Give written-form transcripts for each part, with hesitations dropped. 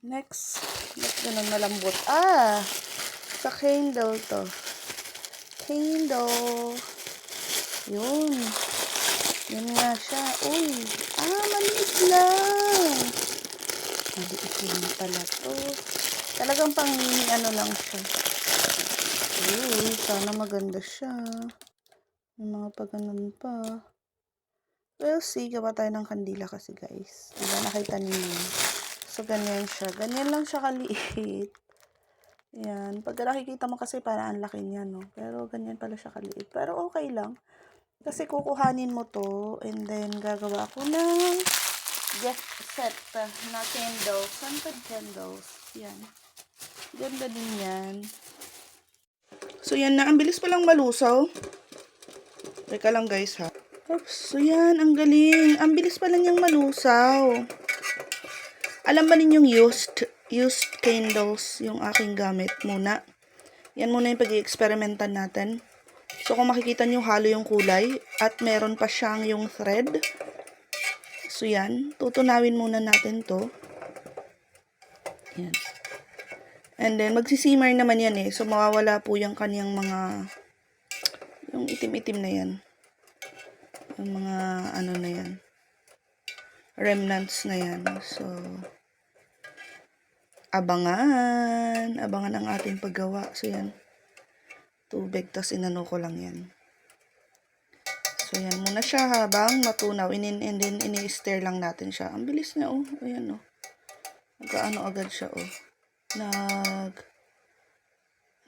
Next, ba't ganun malambot? Sa candle to. Candle. Yun. Yan nga siya. Uy. Maliit lang. Maliit lang pala to. Talagang pang mini lang siya. Uy, sana maganda siya. May mga pagganon pa. We'll see. Gawa tayo ng kandila kasi guys. Diba nakita niyo? So, ganyan siya. Ganyan lang siya kaliit. Yan. Pag nakikita mo kasi parang ang laki niya, no? Pero ganyan pala siya kaliit. Pero okay lang. Kasi kukuhanin mo to. And then, gagawa ko ng gift set na candles. Scented candles. Yan. Ganda din yan. So, yan na. Ang bilis palang malusaw. Teka lang guys, ha. Oops. So, yan. Ang galing. Ang bilis pala niyang malusaw. Alam ba ninyong used candles yung aking gamit muna? Yan muna yung pag-i-experimentan natin. So, kung makikita nyo, halo yung kulay. At meron pa siyang yung thread. So, yan. Tutunawin muna natin to. Yan. And then, magsisimmer naman yan eh. So, mawawala po yung kanyang mga yung itim-itim na yan. Yung mga ano na yan. Remnants na yan. So, abangan ang ating paggawa. So, yan. Tubig, tas inano ko lang yan. So, yan muna siya habang matunaw. And then, ini-stir lang natin siya. Ang bilis niya, oh. Ayan, oh. Nagkaano agad siya, oh.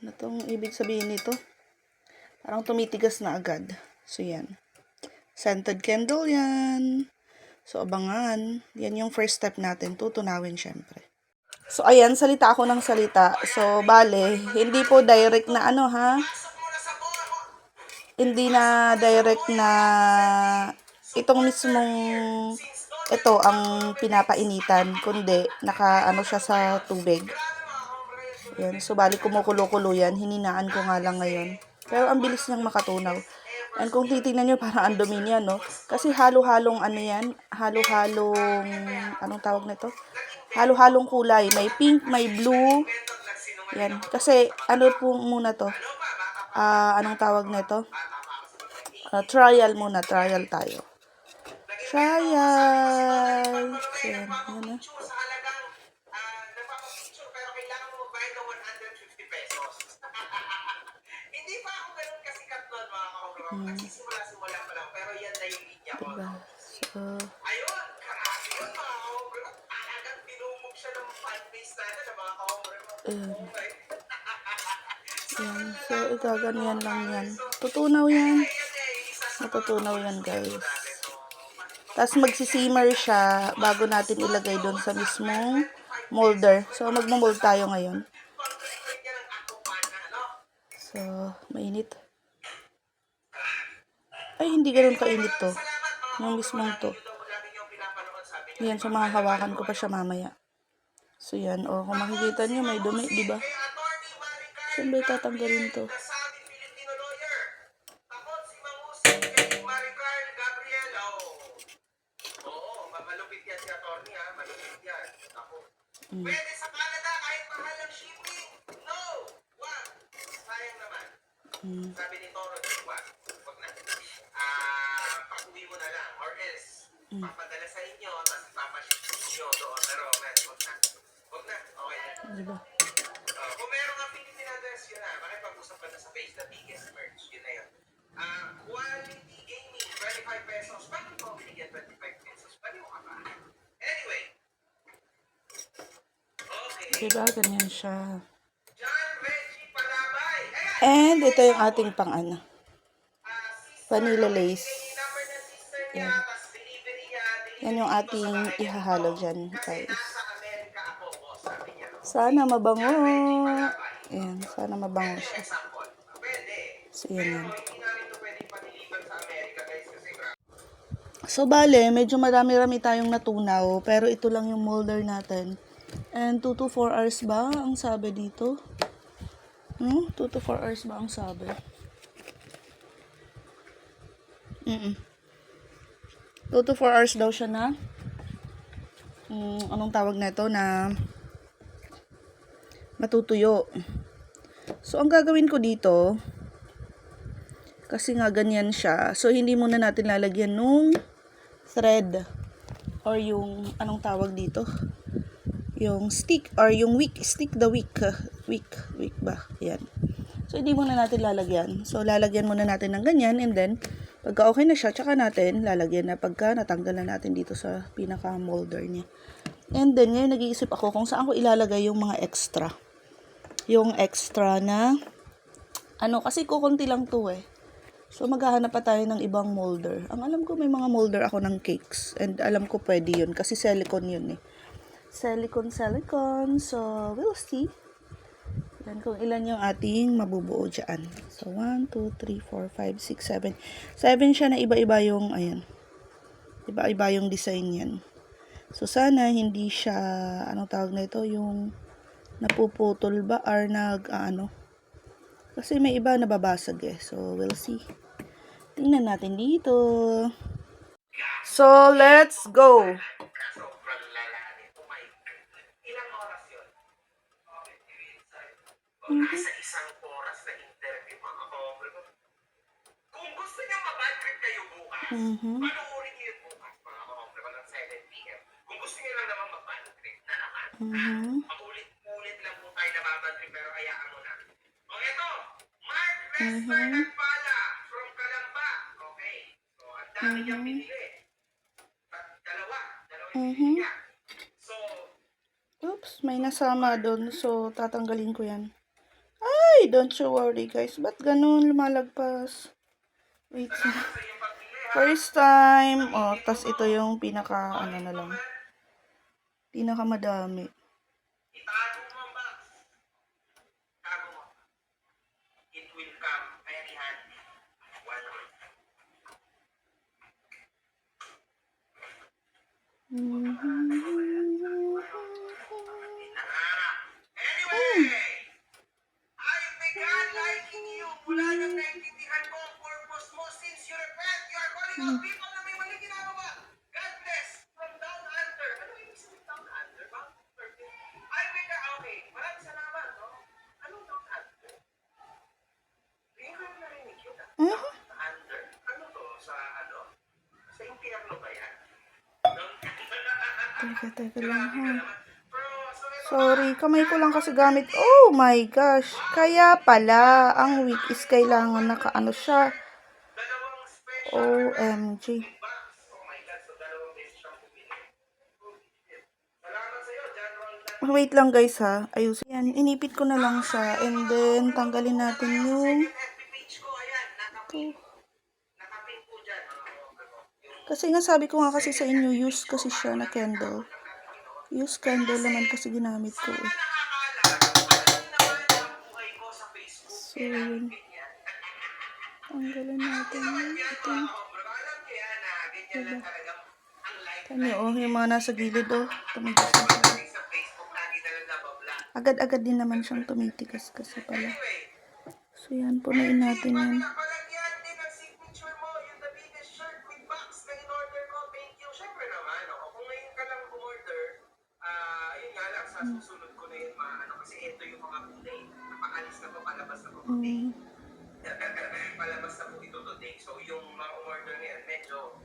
Ano tong ibig sabihin nito? Parang tumitigas na agad. So, yan. Scented candle yan. So, abangan. Yan yung first step natin. Tutunawin, syempre. So, ayan. Salita ako ng salita. So, bale, hindi po direct na ano, ha? Hindi na direct na itong mismong ito ang pinapainitan. Kundi, naka ano siya sa tubig. Ayan. So, bale, kumukulo-kulo yan. Hininaan ko nga lang ngayon. Pero, ang bilis niyang makatunaw. And kung titingnan nyo, parang ang dumi niya, no? Kasi halo-halong ano yan, halo-halong, anong tawag nito? Halo-halong kulay. May pink, may blue. Yan. Kasi, ano po muna to? Anong tawag nito? Trial muna. Trial tayo. Trial. So, yan. Yan na. Simula pa lang, pero yan na yung linya ko. Diba? So, Ayun, karami yun mga ka-hombre ko. Talagang tinumog siya ng fan-base natin ng mga ka-hombre ko. yan. So, igaganyan lang yan. Tutunaw yan. Matutunaw yan, guys. Tapos, magsisimmer siya bago natin ilagay doon sa mismong molder. So, magmamold tayo ngayon. So, mainit. Ay, hindi ganoon kainit to. Yung mismong to. Yan, so mahahawakan ko pa siya mamaya. So, yan. O, kung makikita nyo, may dumi, di ba? Saan ba tatanggalin to? Pwede sa Canada, kahit mahal ang shipping. No! Wag! Sayang naman. Sabi ni Toro, wag na. Pag-uwi mo na lang. Or else, papadala sa inyo, tapos papaship nyo doon. Pero, wag na. Wag na. Okay na. Diba? Kung meron nga Philippine address, yun na. Makipag-usap ka na sa page, the biggest merch. Yun na yun. Quality gaming, 25 pesos. Bakit mo binigyan 25 pesos? Baliw ka ba? Anyway. Okay. Diba? Ganyan siya. John Reggie Palabay. And ito yung ating pang ano. Vanilla lace. Yan. Yan yung ating ihahalo dyan, guys. Sana mabango. Ayan, sana mabango siya. So, yan. So, bale, medyo marami-rami tayong natunaw. Pero ito lang yung molder natin. And 2 to 4 hours ba ang sabi dito? 2 to 4 hours ba ang sabi? 2 to 4 hours daw siya na anong tawag na ito, na matutuyo. So, ang gagawin ko dito, kasi nga ganyan siya, so hindi muna natin lalagyan nung thread or yung anong tawag dito, yung stick or yung wick, stick the wick ba, yan. So hindi muna natin lalagyan, so lalagyan muna natin ng ganyan, and then pagka okay na siya, tsaka natin lalagyan na pagka natanggal na natin dito sa pinaka molder niya. And then ngayon nag-iisip ako kung saan ko ilalagay yung mga extra, na kasi kukunti lang to eh. So, maghahanap pa tayo ng ibang molder. Ang alam ko, may mga molder ako ng cakes. And alam ko pwede yun. Kasi silicone yun eh. Silicone. So, we'll see. Yan kung ilan yung ating mabubuo dyan. So, 1, 2, 3, 4, 5, 6, 7. 7 siya na iba-iba yung, ayan. Iba-iba yung design yan. So, sana hindi siya, anong tawag na ito, yung napuputol ba or kasi may iba nababasag eh. So, we'll see. Tingnan natin dito. So, let's go. Sobrang lalalim. Oh my God. Ilang oras yun? Nasa isang oras na interview, mga ka-hombre ko. Kung gusto niyo mabad trip kayo bukas, panoorin niyo yung bukas, mga ka-hombre ko, ng 7 p.m. Kung gusto niyo lang naman mabad trip na naman. Paulit-ulit lang po tayo nababad trip, pero hayaan mo na. O eto, Mark Lester Nagpala from Calamba. Okay. So, ang dami niyang binili. Dalawang binili niya. So, Oops, may nasama doon. So, tatanggalin ko yan. Ay, don't you worry guys. Ba't ganun lumalagpas? Wait. First time. Oh, tas ito yung pinaka, na lang. Pinaka madami. itago mo ang box. Itago mo. It will come very handy. One more. Anyway, I began liking you mula nang naintindihan ko ang purpose mo since you repent. You are calling out people na may mali ginagawa. God bless. From down under. Ano yung isang down under? I began, okay. Maraming salamat, no? Anong down under? Hindi ko yung narinig yun, ah. Down under? Ano to? Sa impyerno ba yan? Teka lang ha. Sorry, kamay ko lang kasi gamit. Oh my gosh. Kaya pala, ang week is kailangan nakaano siya. OMG. Wait lang guys ha. Ayusin. Yan, inipit ko na lang siya. And then, tanggalin natin yung kasi nga sabi ko nga kasi sa inyo, use kasi siya na candle. Use candle naman kasi ginamit ko eh. So, yun. Tanggalin natin ito. Tanyo, yung mga nasa gilid tumitigas na siya. Agad-agad din naman siyang tumitigas kasi pala. So, yan, punuin natin yan. Susunod ko na yun, kasi ito yung mga kulay. Napakalis na po, palabas na po. Palabas na po ito today. So, yung mga order ngayon, medyo,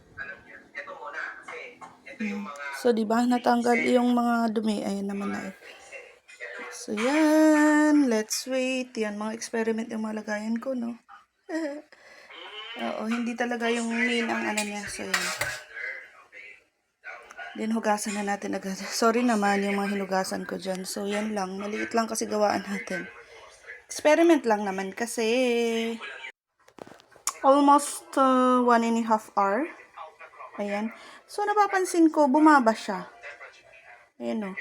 ito muna. Kasi, ito yung mga... So, diba, natanggal yung mga dumi. Ayan naman na eh. So, yan. Let's wait. Yan, mga experiment yung mga lagayan ko, no? Oo, hindi talaga yung main ang niya. So, yan. Then, hugasan na natin agad. Sorry naman yung mga hinugasan ko dyan. So, yan lang. Maliit lang kasi gawaan natin. Experiment lang naman kasi. Almost 1.5 hour. Ayan. So, napapansin ko, bumaba siya. Ayan o.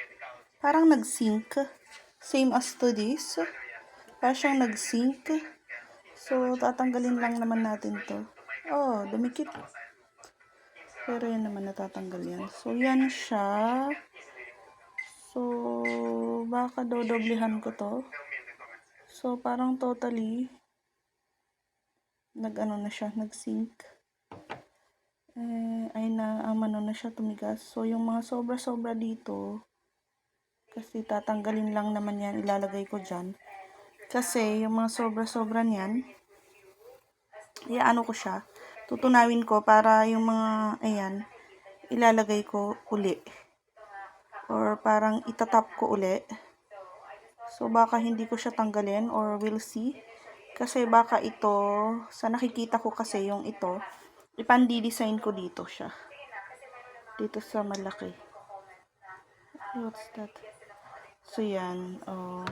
Parang nag-sync. Same as to this. Parang siyang nag-sync. So, tatanggalin lang naman natin to. Oh, dumikit. Pero yan naman natatanggal yan. So, yan siya. So, baka dodoblehan ko to. So, parang totally nag-ano na siya, nag-sync. ay ano na siya tumigas. So, yung mga sobra-sobra dito, kasi tatanggalin lang naman yan, ilalagay ko dyan. Kasi, yung mga sobra-sobra niyan, iaano ko siya, tutunawin ko para yung mga, ayan, ilalagay ko uli. Or parang itatap ko uli. So, baka hindi ko siya tanggalin or we'll see. Kasi baka ito, sa nakikita ko kasi yung ito, ipandi-design ko dito siya. Dito sa malaki. What's that? So, yan. Oh.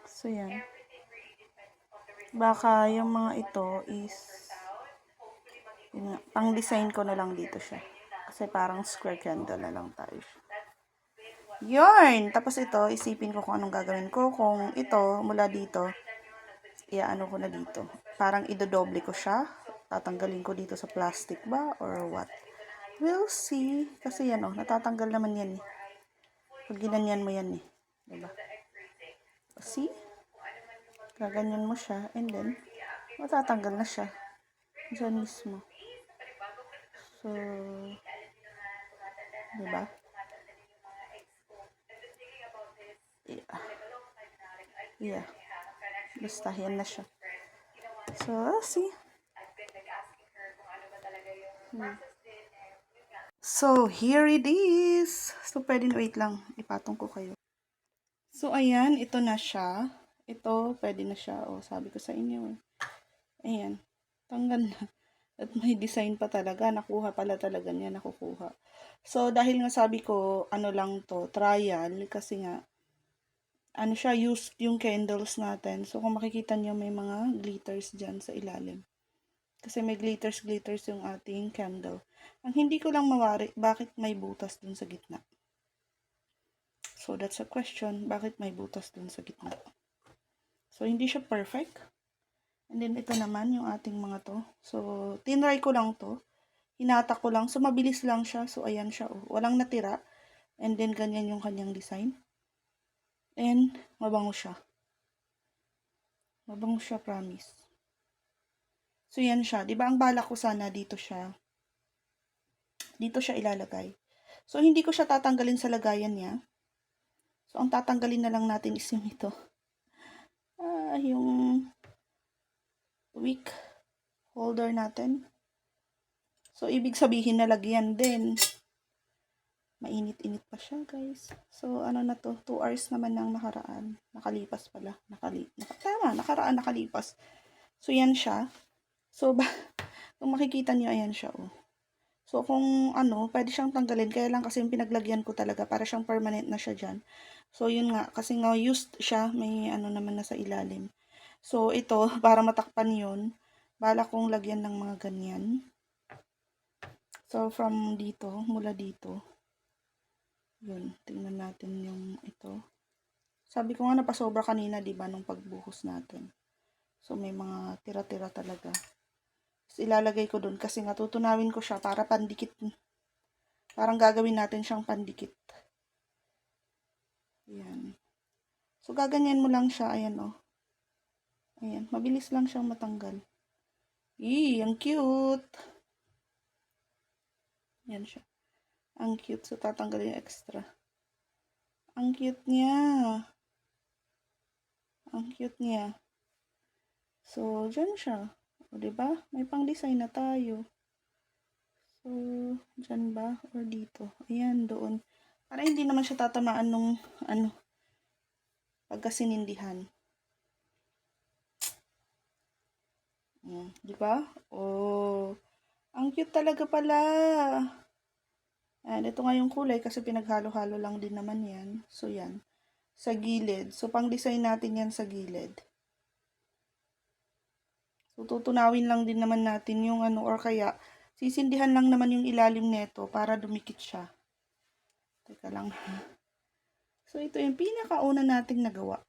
So, yan. Baka yung mga ito is yun, pang-design ko na lang dito siya. Kasi parang square candle na lang tayo siya. Yun! Tapos ito, isipin ko kung anong gagawin ko. Kung ito, mula dito, iaano ko na dito. Parang idodoble ko siya. Tatanggalin ko dito sa plastic ba? Or what? We'll see. Kasi yan natatanggal naman yan eh. Pag ginanyan mo yan eh. Diba? See? Gaganyan mo siya. And then, matatanggal na siya. Diyan mismo. So, diba? Yeah. Basta, yan na siya. So, see? So, here it is. So, pwede wait lang. Ipatong ko kayo. So, ayan. Ito na siya. Ito, pwede na siya. Sabi ko sa inyo. Ayan. Tanggal na. At may design pa talaga. Nakuha pala talaga niya. Nakukuha. So, dahil nga sabi ko, ano lang to, trial. Kasi nga, ano siya, used yung candles natin. So, kung makikita niyo may mga glitters dyan sa ilalim. Kasi may glitters yung ating candle. Ang hindi ko lang mawari, bakit may butas dun sa gitna? So, that's a question. Bakit may butas dun sa gitna? So, hindi siya perfect. And then, ito naman yung ating mga to. So, tinry ko lang to. Hinatak ko lang. So, mabilis lang siya. So, ayan siya. Walang natira. And then, ganyan yung kanyang design. And, mabango siya. Mabango siya, promise. So, yan siya. Diba ang balak ko sana dito siya ilalagay. So, hindi ko siya tatanggalin sa lagayan niya. So, ang tatanggalin na lang natin is yung ito. Yung wick holder natin. So, ibig sabihin na lagyan din. Mainit-init pa siya, guys. So, ano na to? 2 hours naman nang nakaraan. Nakalipas pala. Nakaraan, nakalipas. So, yan siya. So, kung makikita niyo, ayan siya, So, kung pwede siyang tanggalin. Kaya lang kasi yung pinaglagyan ko talaga para siyang permanent na siya dyan. So, yun nga. Kasi nga used siya. May naman na sa ilalim. So, ito, para matakpan yun, bala kong lagyan ng mga ganyan. So, from dito, mula dito. Yun, tingnan natin yung ito. Sabi ko nga napasobra kanina, diba, nung pagbuhos natin. So, may mga tira-tira talaga. So, ilalagay ko dun kasi nga tutunawin ko siya para pandikit. Parang gagawin natin siyang pandikit. Ayan. So, gaganyan mo lang siya. Ayan, Ayan. Mabilis lang siyang matanggal. Ang cute. Ayan siya. Ang cute. So, tatanggalin yung extra. Ang cute niya. Ang cute niya. So, dyan siya. Diba? May pang-design na tayo. So, dyan ba? Or dito? Ayan, doon. Para hindi naman siya tatamaan nung, pagkasinindihan. Diba? Ang cute talaga pala. Ayan, ito nga yung kulay kasi pinaghalo-halo lang din naman yan. So, yan. Sa gilid. So, pang-design natin yan sa gilid. So, tutunawin lang din naman natin yung or kaya, sisindihan lang naman yung ilalim nito para dumikit siya. Teka lang. So, ito yung pinakauna nating nagawa.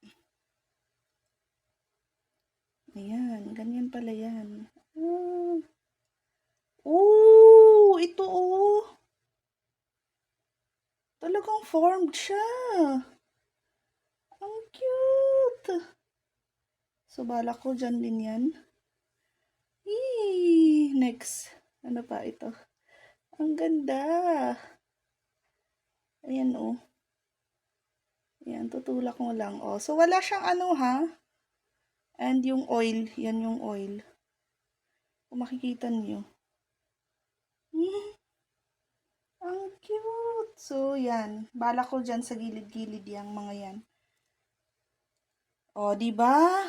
Ayan, ganyan pala yan. Oh, ito oh. Talagang formed siya. Ang cute. So, balak ko dyan din yan. Next. Ano pa ito? Ang ganda. Ayan oh. Ayan, tutulak mo lang. Oh. So, wala siyang ano ha. And yung oil. Yan yung oil. Kung makikita niyo. Ang cute. So, yan. Balak ko dyan sa gilid-gilid yung mga yan. Oh, di ba?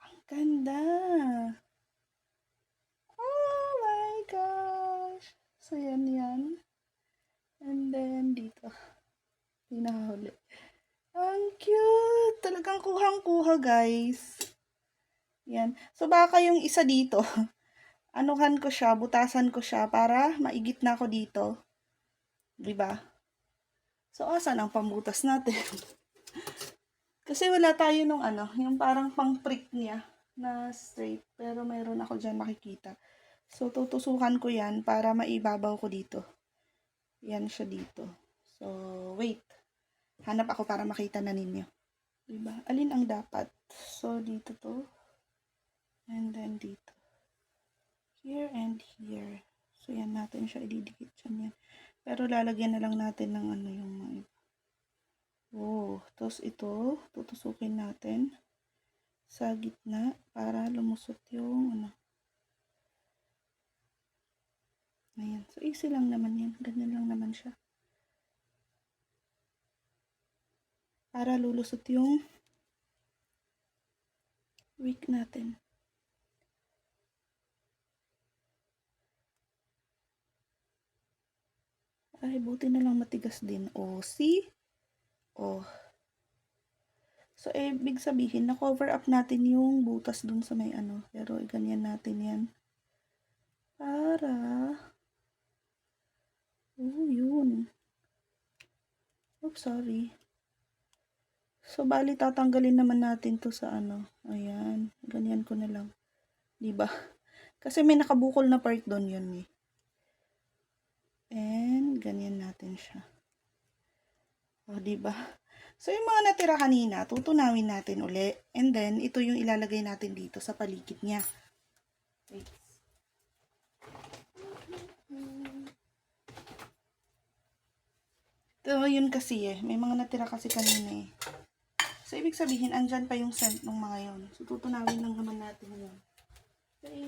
Ang ganda. Oh my gosh. So, yan. And then, dito. Pinahuli. Ang cute. Talagang kuhang-kuha, guys. Yan. So, baka yung isa dito, anuhan ko siya, butasan ko siya para maigit na ako dito. Diba? So, asan ang pambutas natin? Kasi wala tayo nung ano, yung parang pang prick niya na straight. Pero mayroon ako dyan makikita. So, tutusukan ko yan para maibabaw ko dito. Yan siya dito. So, wait. Hanap ako para makita na ninyo. Diba? Alin ang dapat? So, dito to. And then dito. Here and here. So, yan natin siya ididikit dyan yan. Pero lalagyan na lang natin ng ano yung mga iba. Oh, tapos ito, tutusukin natin sa gitna para lumusot yung ano. Ayan. So, easy lang naman yan. Ganyan lang naman siya. Para lulusot yung wick natin. Ay, buti na lang matigas din. Oh, see? Oh. So, ibig sabihin, na-cover up natin yung butas dun sa may ano. Pero, ganyan natin yan. Para, oh, yun. Oops, sorry. So, bali, tatanggalin naman natin to sa ano. Ayan, ganyan ko na lang. Diba? Kasi may nakabukol na part doon yun eh. And, ganyan natin siya. O, diba? So, yung mga natira kanina, tutunawin natin uli. And then, ito yung ilalagay natin dito sa paligid niya. Wait. Ito, yun kasi eh. May mga natira kasi kanina eh. So, ibig sabihin, andyan pa yung scent ng mga yun. So, tutunawin lang naman natin yun. Okay.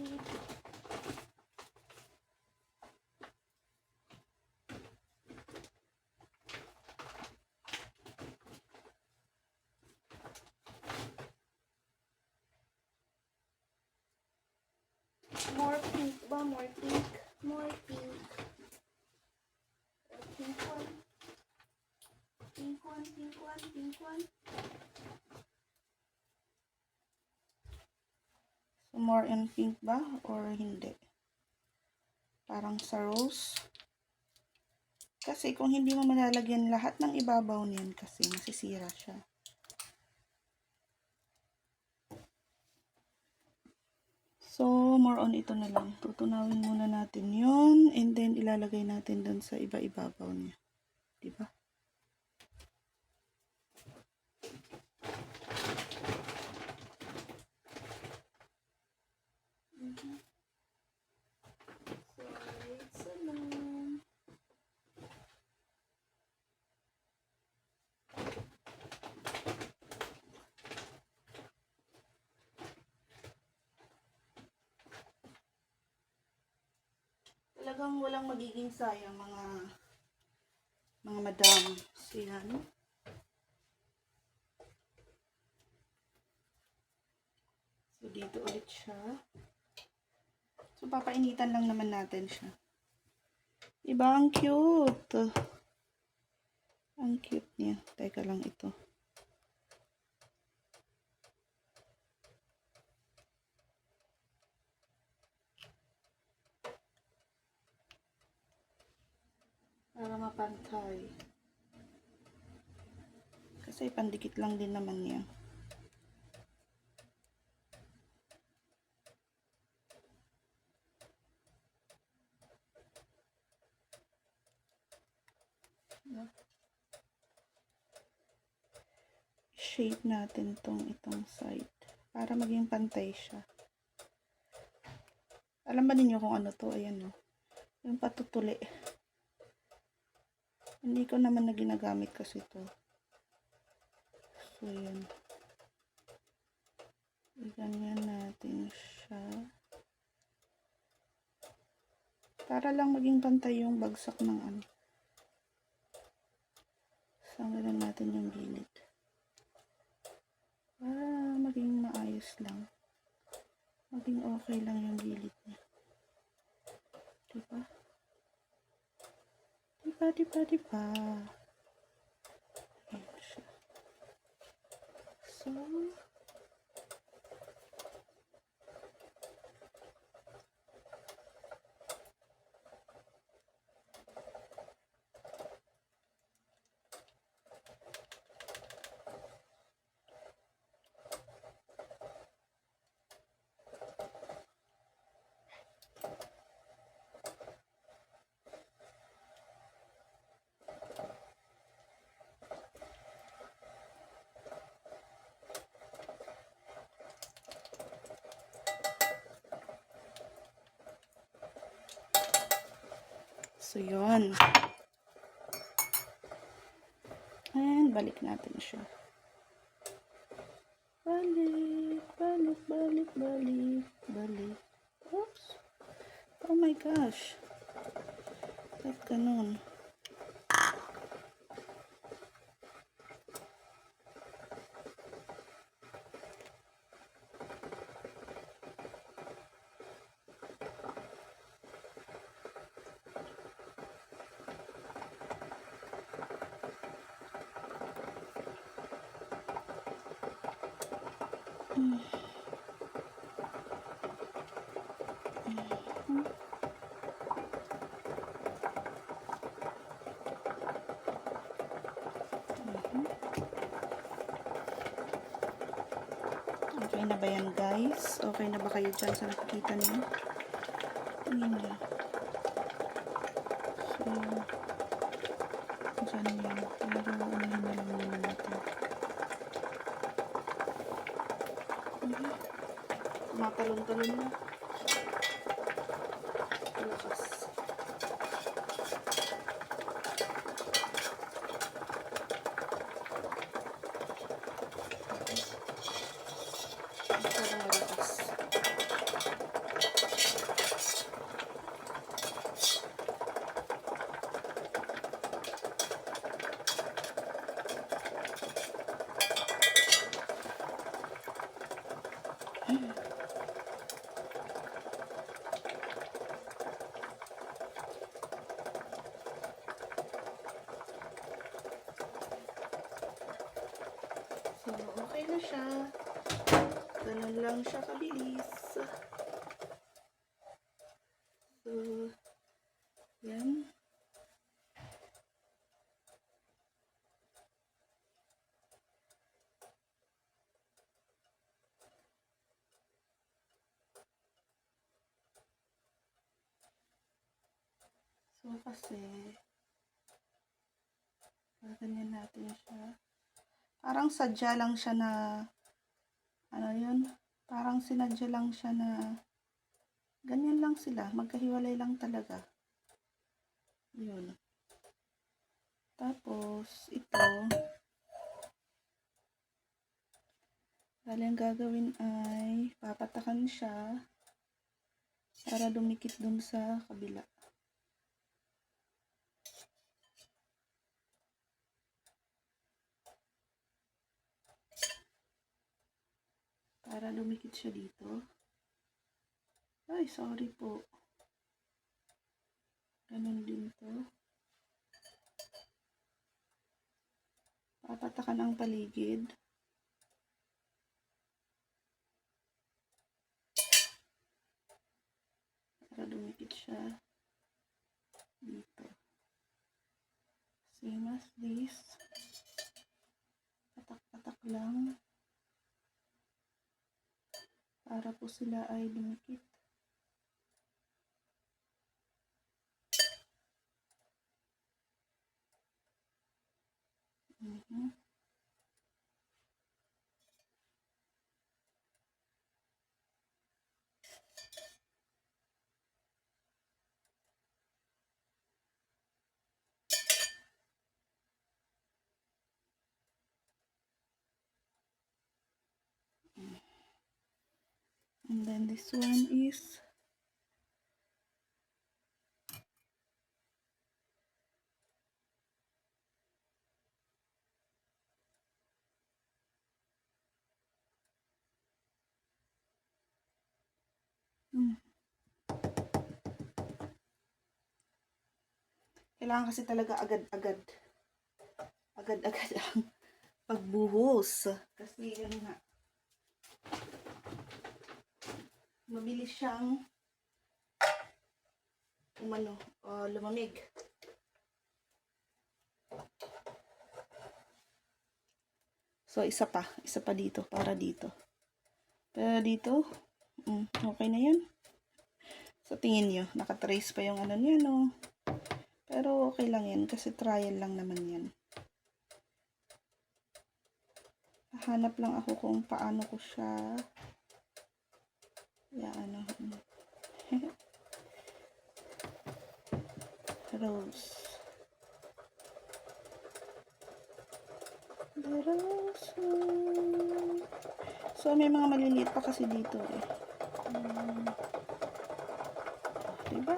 More pink ba? More pink. More pink. Pink one. Pink one, pink one, pink one. So, more in pink ba? Or hindi? Parang sa rose. Kasi kung hindi mo malalagyan lahat ng ibabaw niyan kasi masisira siya. So, more on ito na lang. Tutunawin muna natin yun. And then, ilalagay natin dun sa iba-ibabaw niya. Diba? So, it's alone. Talagang walang magiging sayang mga madam. So, yan. So, dito ulit siya. So, papainitan lang naman natin siya. Diba? Ang cute. Ang cute niya. Teka lang ito. Para mapantay. Kasi pandikit lang din naman niya. Shape natin itong side para maging pantay siya. Alam ba ninyo kung ano to? Ayan o. Yung patutuli. Hindi ko naman na ginagamit kasi to. So, yun. Ganyan natin siya. Para lang maging pantay yung bagsak ng ano. Sanggalan natin yung gilid. Para maging maayos lang. Maging okay lang yung gilid niya. Diba? Diba? Ayan siya. So, yun. And, balik natin siya. Balik. Oops. Oh my gosh. Ba't ganun? Okay na ba yan, guys? Okay na ba kayo dyan sa nakikita niyo? Tingin niyo. So, dyan yan. Pero, ano na lang naman natin. Matalon-talon na. Lakas. Parang malakas. So, okay na siya. Ganun lang siya kabilis. So, yan. So, kasi, ganyan natin siya. Parang sadya lang siya na, ano yun? Parang sinadya lang siya na, ganyan lang sila. Magkahiwalay lang talaga. Yun. Tapos, ito, bali ang gagawin ay, papatakan siya, para dumikit dun sa kabila. Para dumikit siya dito. Ay, sorry po. Ganun din to. Papatakan ang paligid. Para dumikit siya dito. Same as this. Patak-patak lang. Para po sila ay dumikit. Mhm. And then this one is mm, kailangan kasi talaga agad-agad. Agad-agad ang pagbuhos. Kasi yun nga, mabilis siyang lumamig. So, isa pa dito, para dito. Pero dito, okay na yan. So, tingin nyo, nakatrace pa yung ano niya, no? Pero okay lang yan, kasi trial lang naman yan. Hanap lang ako kung paano ko siya rose. The rose. So, may mga maliliit pa kasi dito eh. Diba?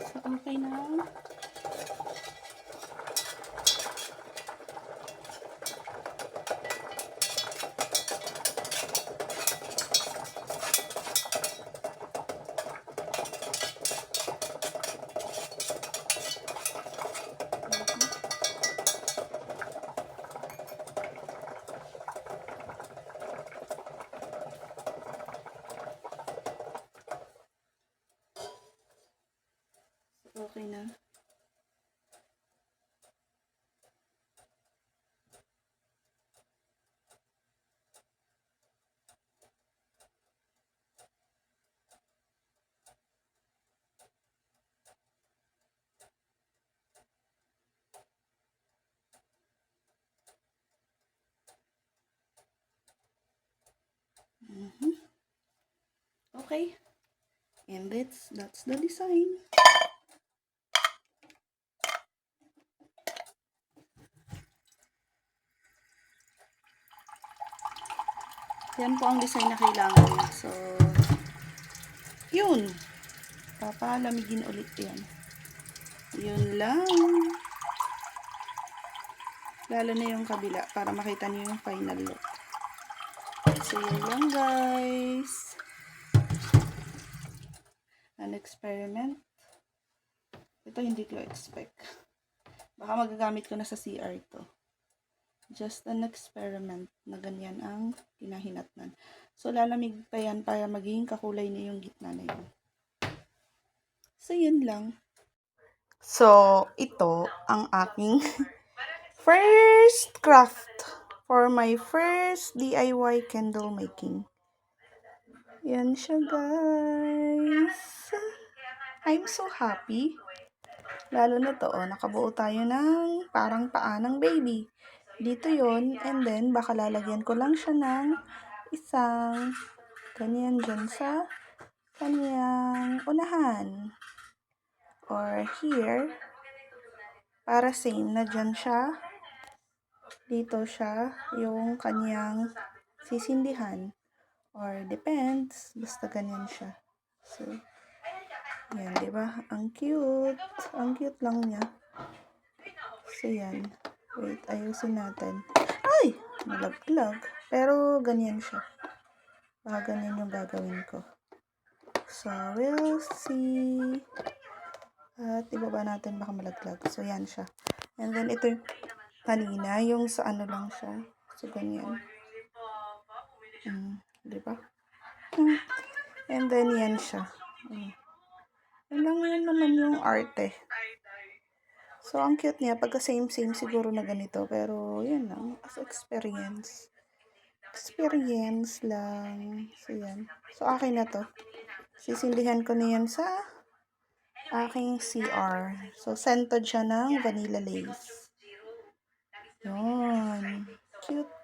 So, okay na. Okay na. Okay. And that's the design. Yan po ang design na kailangan niya. So, yun. Papalamigin ulit yan. Yun lang. Lalo na yung kabila para makita niyo yung final look. So, yun lang guys. An experiment. Ito hindi ko expect. Baka magagamit ko na sa CR to. Just an experiment na ganyan ang kinahinatnan. So, lalamig pa yan para maging kakulay na yung gitna na yun. So, yun lang. So, ito ang aking first craft for my first DIY candle making. Yan siya, guys. I'm so happy. Lalo na to, nakabuo tayo ng parang paa ng baby. Dito yon, and then baka lalagyan ko lang siya ng isang ganyan dyan sa kanyang unahan. Or here, para same na dyan siya. Dito siya yung kanyang sisindihan. Or depends, basta ganyan siya. So, yan, di ba? Ang cute. Ang cute lang niya. So, yan. Wait, ayusin natin. Ay! Nalaglag. Pero, ganyan siya. Baka ganyan yung gagawin ko. So, we'll see. At ibaba natin baka malaglag. So, yan siya. And then, ito yung kanina. Yung sa ano lang siya. So, ganyan. Diba? And then, yan siya. Yan lang yun naman yung arte. So, ang cute niya. Pagka same-same siguro na ganito. Pero, yun lang. As experience. Experience lang. So, yan. So, akin na to. Sisindihan ko na yan sa aking CR. So, scented siya ng vanilla lace. Yun. Cute.